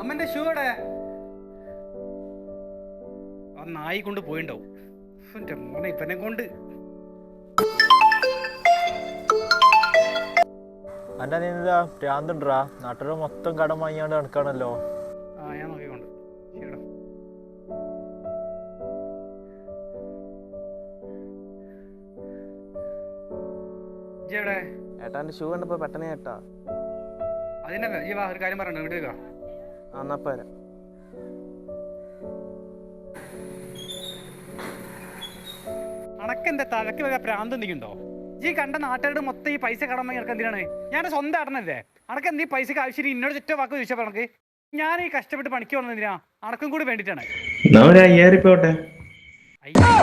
അമ്മന്റെ ഷൂ എവിടെ? ആ നായി കൊണ്ട് പോയിണ്ടാവും. എന്റെ മോനെ ഇപ്പനെ കൊണ്ട്. അന്റെ നീന്താ പ്രാന്തുണ്ടാ? നാട്ടില് മൊത്തം കടം വാങ്ങിയാണ്ട് നടക്കാണല്ലോ. ആ ഞാൻ നോക്കിക്കൊണ്ട്. ശരിടാ. ഇജ്ജെവിടെ? ഏട്ടാന്റെ ഷൂ കണ്ടപ്പോ പെട്ടെന്ന് ഏട്ടാ. അതിനല്ല ഈ വാ, ഒരു കാര്യം പറയണ്ട, വീട്ടിൽ വെക്കാം. അന്നപ്പോ അണക്കെന്താ തലക്ക് വല്ല പ്രാന്ത് എന്തെങ്കിണ്ടോ? ഈ കണ്ട നാട്ടുകാരുടെ മൊത്തം ഈ പൈസ കടം വാങ്ങി നടക്കാൻ എന്തിനാണ്? ഞാൻ സ്വന്തം അടനല്ലേ? അണക്ക് എന്ത് ഈ പൈസക്ക് ആവശ്യം എന്നോട് ചുറ്റ വാക്ക് ചോദിച്ചപ്പോ അണക്ക് ഞാൻ ഈ കഷ്ടപ്പെട്ട് പണിക്ക് വന്നത് എന്തിനാ? അണക്കും കൂടി വേണ്ടിട്ടാണ്. 5000 പോട്ടെ. അയ്യോ